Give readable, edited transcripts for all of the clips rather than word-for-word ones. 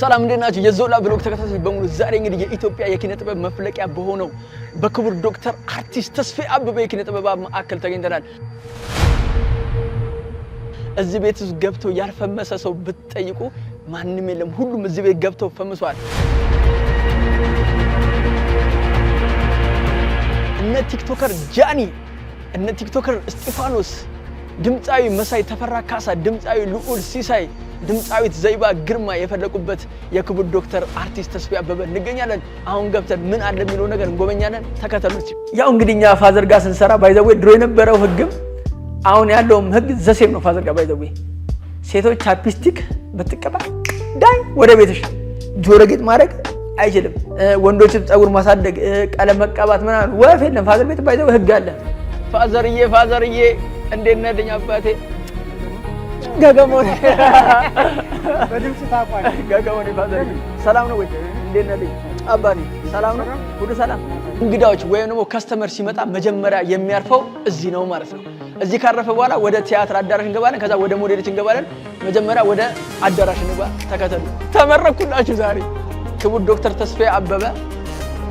ሰላም እንደናችሁ የዞላ ብሎግ ተከታታዮች በሙሉ ዛሬ እንግዲህ የኢትዮጵያ የኪነ ጥበብ መፍለቂያ በሆነው በክቡር ዶክተር አርቲስት ተስፋዬ አበበ የኪነ ጥበብ ማዕከል ተገኝተናል። እዚህ ቤት ውስጥ ገብቶ ያልፈመሰ ሰው ብትጠይቁ ማንንም የለም። ሁሉም እዚህ ቤት ገብተው ፈምሷል። እነ ቲክቶከር ጃኒ፣ እነ ቲክቶከር እስጢፋኖስ፣ ድምጻዊ መሳይ ተፈራ ካሳ፣ ድምጻዊ ልዑል ሲሳይ፣ ድምጻዊት ዘይባ ግርማ የፈለቁበት የክቡር ዶክተር አርቲስት ተስፋዬ አበበ እንገኛለን። አሁን ገብተን ምን አለ የሚለው ነገር እንጎበኛለን። ተከተሉት። ያው እንግዲህ እኛ ፋዘር ጋር ስንሰራ ባይዘዌ ድሮ የነበረው ህግም አሁን ያለውም ህግ ዘሴም ነው። ፋዘር ጋር ባይዘዌ ሴቶች ቻፕስቲክ ብትቀባ ዳይ ወደ ቤትሽ ጆሮ ጌጥ ማድረግ አይችልም። ወንዶችም ጸጉር ማሳደግ ቀለም መቀባት ምናምን ወፍ የለም። ፋዘር ቤት ባይዘዌ ህግ አለ። ፋዘርዬ እንዴት ነህ ልኝ አባቴ ጋጋሞኔ በድምጽ ታቋል። ጋጋሞኔ ፋዘር ሰላም ነው ወይ? እንዴት ነህ ልኝ አባቴ ሰላም ነው? ሁሉ ሰላም። እንግዳዎች ወይም ደግሞ ከስተመር ሲመጣ መጀመሪያ የሚያርፈው እዚህ ነው ማለት ነው። እዚህ ካረፈ በኋላ ወደ ቲያትር አዳራሽ እንገባለን። ከዛ ወደ ሞዴሎች እንገባለን። መጀመሪያ ወደ አዳራሽ እንገባ። ተከተሉ። ተመረኩላችሁ ዛሬ ክቡር ዶክተር ተስፋዬ አበበ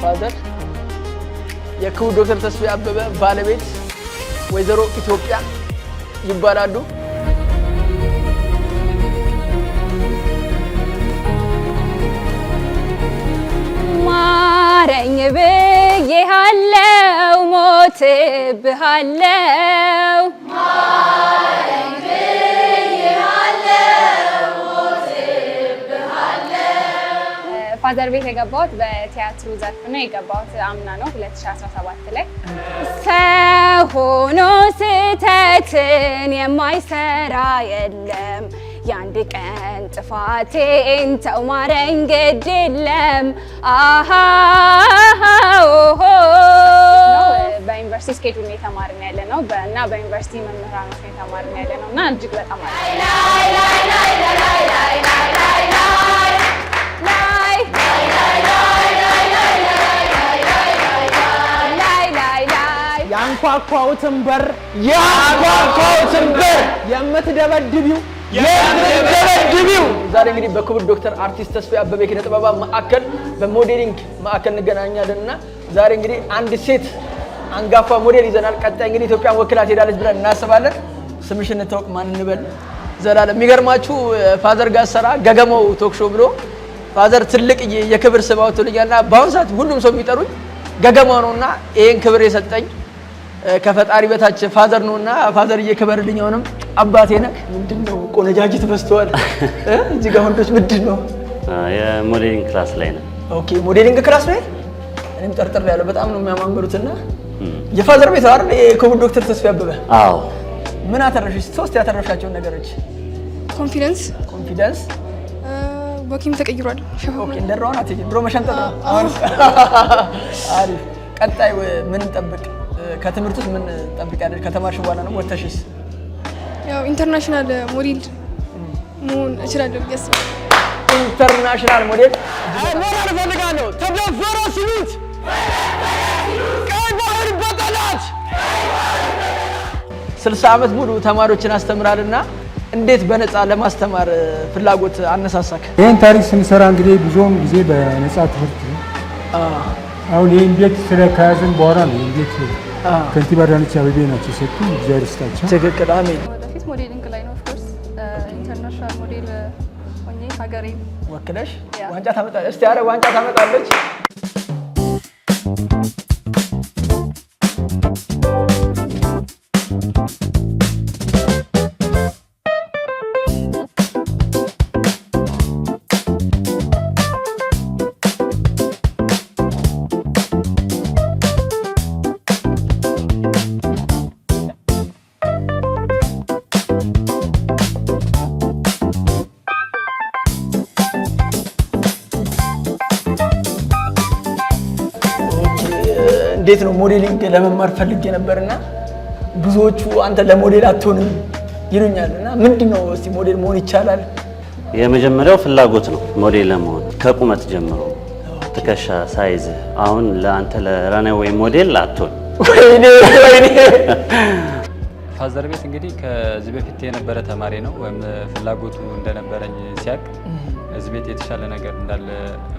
ፋዘር፣ የክቡር ዶክተር ተስፋዬ አበበ ባለቤት ወይዘሮ ኢትዮጵያ ይባላሉ። ማረኝ ብዬሃለው ሞትብሃለው ማረኝ ብዬሃለው ሞትብሃለው። ፋዘር ቤት የገባሁት በቲያትሩ ዘርፍ ነው የገባሁት። አምና ነው 2017 ላይ። ሰው ሆኖ ስህተትን የማይሰራ የለም፣ የአንድ ቀን ጥፋቴን ተው ማረኝ ግድ የለም። በዩኒቨርሲቲ ስኬጁል ነው የተማርን ያለ ነው እና በዩኒቨርሲቲ መምህራኖች ነው የተማርን ያለ ነው እና እጅግ በጣም ያንኳኳውትን በር የምትደበድቢው ዛሬ እንግዲህ በክቡር ዶክተር አርቲስት ተስፋዬ አበበ የኪነ ጥበብ ማዕከል በሞዴሊንግ ማዕከል እንገናኛለንና ዛሬ እንግዲህ አንድ ሴት አንጋፋ ሞዴል ይዘናል። ቀጣይ እንግዲህ ኢትዮጵያን ወክላ ትሄዳለች ብለን እናስባለን። ስምሽን እንታወቅ ማን እንበል? ዘላለም። የሚገርማችሁ ፋዘር ጋር ሰራ ገገመው ቶክ ሾው ብሎ ፋዘር ትልቅ የክብር ስም አውጥቶልኛልና በአሁኑ ሰዓት ሁሉም ሰው የሚጠሩኝ ገገመው ነውና ይሄን ክብር የሰጠኝ ከፈጣሪ በታች ፋዘር ነውና ፋዘር እየከበርልኝ አሁንም አባቴ ነህ። ምንድነው ቆነጃጅት በስተዋል እዚህ ጋር ወንዶች ምንድነው? የሞዴሊንግ ክላስ ላይ ነው። ኦኬ ሞዴሊንግ ክላስ ላይ እኔም ጠርጥሬ ያለው በጣም ነው የሚያማምሩትና የፋዘር ቤት አይደል የክቡር ዶክተር ተስፋዬ አበበ? አዎ። ምን አተረፍሽ? ሶስት ያተረፍሻቸው ነገሮች? ኮንፊደንስ ወኪም ተቀይሯል። ኦኬ እንደራውን አትይ ድሮ መሸንጠጥ ነው። አሪፍ። ቀጣይ ምን እንጠብቅ? ከትምህርት ውስጥ ምን እንጠብቃለሽ? ከተማርሽ በኋላ ነው ወተሽስ? ያው ኢንተርናሽናል ሞዴል መሆን እችላለሁ ብዬ አስባለሁ። ኢንተርናሽናል ሞዴል ሞዴል ፈልጋለሁ። ተደፈረ ሲሉት ቀይ ባህር በጠላት 60 ዓመት ሙሉ ተማሪዎችን አስተምራልና እንዴት በነፃ ለማስተማር ፍላጎት አነሳሳክ? ይሄን ታሪክ ስንሰራ እንግዲህ ብዙም ጊዜ በነፃ ትምህርት ነው። አሁን ይሄን ቤት ስለከያዝን በኋላ ነው ይሄን ቤት ከንቲባ አዳነች አቤቤ ናቸው ሰጡን። እግዚአብሔር ይስጣቸው። ትክክል። አሜን። ወደፊት ሞዴሊንግ ላይ ነው። ኦፍ ኮርስ ኢንተርናሽናል ሞዴል ሆኜ ሀገሬን ወክለሽ ዋንጫ ታመጣለች። እስቲ አረ ዋንጫ ታመጣለች። እንዴት ነው ሞዴሊንግ ለመማር ፈልጌ ነበርና ብዙዎቹ አንተ ለሞዴል አትሆንም ይሉኛልና ምንድነው እስቲ ሞዴል መሆን ይቻላል? የመጀመሪያው ፍላጎት ነው ሞዴል ለመሆን ከቁመት ጀምሮ ትከሻ ሳይዝ። አሁን ለአንተ ለራንዌይ ሞዴል አትሆን። ወይኔ ፋዘር ቤት እንግዲህ ከዚህ በፊት የነበረ ተማሪ ነው ወይም ፍላጎቱ እንደነበረኝ ሲያቅ እዚህ ቤት የተሻለ ነገር እንዳለ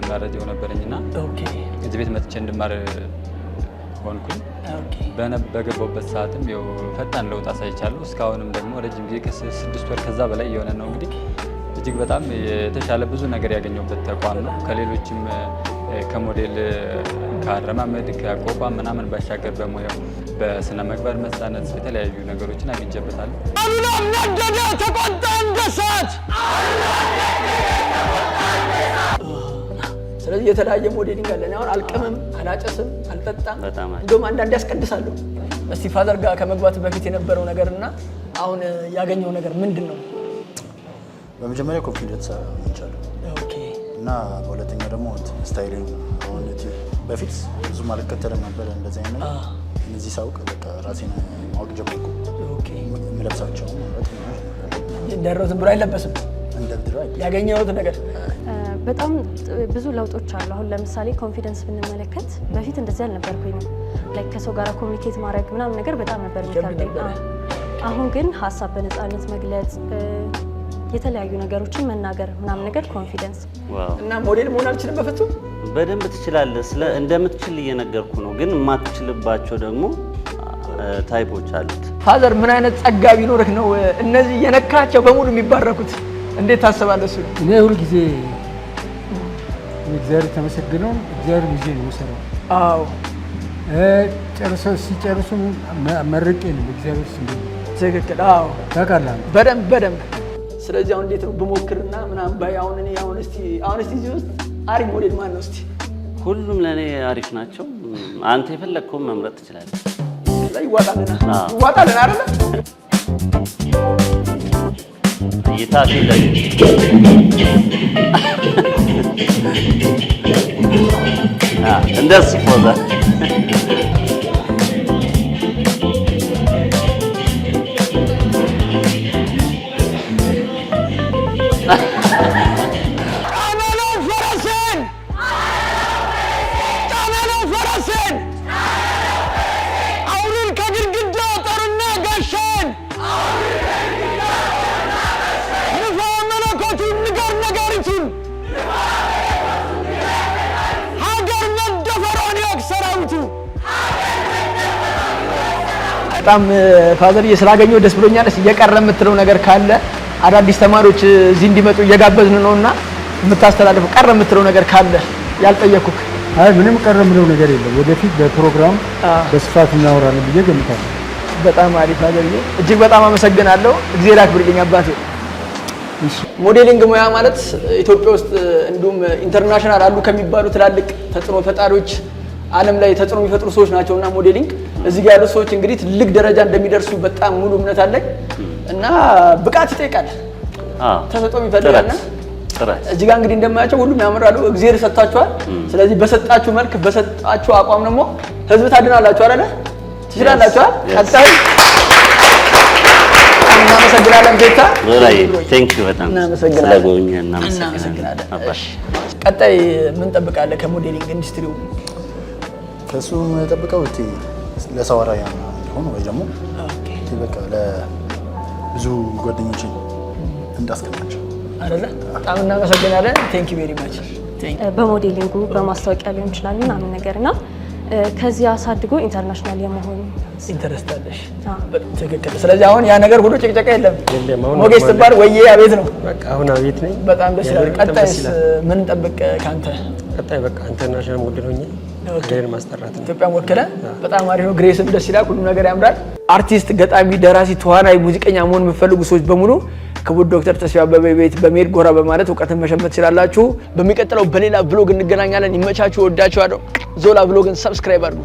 መረጃው ነበረኝና ኦኬ እዚህ ቤት መጥቼ እንድማር ሆንኩኝ። ኦኬ በገባሁበት ሰዓትም ያው ፈጣን ለውጥ አሳይቻለሁ። እስካሁንም ደግሞ ረጅም ጊዜ ከ6 ወር ከዛ በላይ የሆነ ነው እንግዲህ እጅግ በጣም የተሻለ ብዙ ነገር ያገኘሁበት ተቋም ነው። ከሌሎችም ከሞዴል ከአረማመድ ከአቋቋም ምናምን ባሻገር በሙያው በስነ ምግባር መሳነጽ የተለያዩ ነገሮችን አግኝቼበታለሁ። አሉላ ነደደ ተቆጣ እንደሳት። ስለዚህ የተለያየ ሞዴሊንግ አለ። አሁን አልቅምም፣ አላጨስም፣ አልጠጣም፣ እንደውም አንዳንዴ ያስቀድሳለሁ። እስቲ ፋዘር ጋር ከመግባት በፊት የነበረው ነገርና አሁን ያገኘው ነገር ምንድን ነው? በመጀመሪያ ኮንፊደንስ አግኝቻለሁ። ኦኬ እና በሁለተኛ ደግሞ ስታይሊንግ አሁን በፊት ብዙም አልከተልም ነበር እንደዚህ አይነት እነዚህ ሳውቅ በቃ ራሴን ማወቅ ጀመርኩ። ኦኬ የምለብሳቸው ማለት ነው እንደሮት ብሎ አይለበስም እንደብድራ ያገኘሁት ነገር በጣም ብዙ ለውጦች አሉ። አሁን ለምሳሌ ኮንፊደንስ ብንመለከት በፊት እንደዚህ አልነበርኩኝም። ላይክ ከሰው ጋር ኮሚኒኬት ማድረግ ምናምን ነገር በጣም ነበር የሚከብደኝ። አሁን ግን ሀሳብ በነፃነት መግለጽ የተለያዩ ነገሮችን መናገር ምናምን ነገር ኮንፊደንስ እና ሞዴል መሆን አልችልም በፍጹም። በደንብ ትችላለህ። እንደምትችል እየነገርኩ ነው። ግን የማትችልባቸው ደግሞ ታይፖች አሉት። ፋዘር ምን አይነት ጸጋ ቢኖርህ ነው እነዚህ የነካቸው በሙሉ የሚባረኩት? እንዴት ታስባለህ? እሱ እኔ ሁል ጊዜ እግዚአብሔር ተመሰግነው እግዚአብሔር ጊዜ ነው የሚሰራው። አዎ ሲጨርሱ መርቄ ነው እግዚአብሔር ስም። ትክክል። አዎ ታውቃለህ በደንብ። ስለዚህ አሁን እንዴት ነው ብሞክርና ምናምን ባይ አሁን እስቲ እዚህ ውስጥ አሪፍ ሞዴል ማን ነው እስቲ? ሁሉም ለኔ አሪፍ ናቸው። አንተ የፈለግከውን መምረጥ ትችላለህ። ይዋጣልና አይደል? እይታ ሲለይ እንደዚህ ፖዛ በጣም ፋዘር ስላገኘው ደስ ብሎኛል። እየቀረ የምትለው ነገር ካለ አዳዲስ ተማሪዎች እዚህ እንዲመጡ እየጋበዝን ነውና የምታስተላልፈው ቀረ የምትለው ነገር ካለ ያልጠየኩክ? አይ ምንም ቀረ የምለው ነገር የለም። ወደፊት በፕሮግራም በስፋት እናወራለን ብዬ ገምታለሁ። በጣም አሪፍ ፋዘር፣ እጅግ በጣም አመሰግናለሁ። እግዚአብሔር ያክብርልኝ አባቴ። ሞዴሊንግ ሙያ ማለት ኢትዮጵያ ውስጥ እንዲሁም ኢንተርናሽናል አሉ ከሚባሉ ትላልቅ ተጽዕኖ ፈጣሪዎች ዓለም ላይ ተጽዕኖ የሚፈጥሩ ሰዎች ናቸውና ሞዴሊንግ እዚህ ጋር ያሉ ሰዎች እንግዲህ ትልቅ ደረጃ እንደሚደርሱ በጣም ሙሉ እምነት አለኝ እና ብቃት ይጠይቃል፣ ተሰጥኦም ይፈልጋልና እዚህ ጋር እንግዲህ እንደማያቸው ሁሉም ያምራሉ። እግዚአብሔር ሰጣችኋል። ስለዚህ በሰጣችሁ መልክ በሰጣችሁ አቋም ደግሞ ህዝብ ታድናላችሁ አይደለ? ትችላላችሁ። ቀጣይ እናመሰግናለን። ቤታ ቴንክ ዩ በጣም ስለጎብኘን እናመሰግናለን። ቀጣይ ምን ጠብቃለህ ከሞዴሊንግ ኢንዱስትሪው? ከሱ የምጠብቀው ለሰው አርአያ እንዲሆን ወይ ደግሞ በቃ ለብዙ ጓደኞችን እንዳስቀናቸው አይደለ? በጣም እናመሰግናለን። ቴንክ ዩ ቬሪ ማች። በሞዴሊንጉ በማስታወቂያ ሊሆን ይችላል ምናምን ነገርና ከዚህ አሳድጎ ኢንተርናሽናል የመሆን ኢንተረስት አለሽ? ትክክል። ስለዚህ አሁን ያ ነገር ሁሉ ጭቅጨቃ የለም። ሞጌስ ትባል ወይዬ አቤት ነው። በቃ አሁን አቤት ነኝ። በጣም ደስ ይላል። ቀጣይስ ምን እንጠብቅ ካንተ? ቀጣይ በቃ ኢንተርናሽናል ሞዴል ሆኜ ሀገሬን ማስጠራት ነው። ኢትዮጵያን ወክለ በጣም አሪፍ ነው። ግሬስም ደስ ይላል። ሁሉ ነገር ያምራል። አርቲስት፣ ገጣሚ፣ ደራሲ፣ ተዋናይ፣ ሙዚቀኛ መሆን የምትፈልጉ ሰዎች በሙሉ ክቡር ዶክተር ተስፋዬ አበበ ቤት በመሄድ ጎራ በማለት እውቀትን መሸመት ትችላላችሁ። በሚቀጥለው በሌላ ብሎግ እንገናኛለን። ይመቻችሁ። ወዳችኋለሁ። ዞላ ብሎግን ሰብስክራይብ አድርጉ።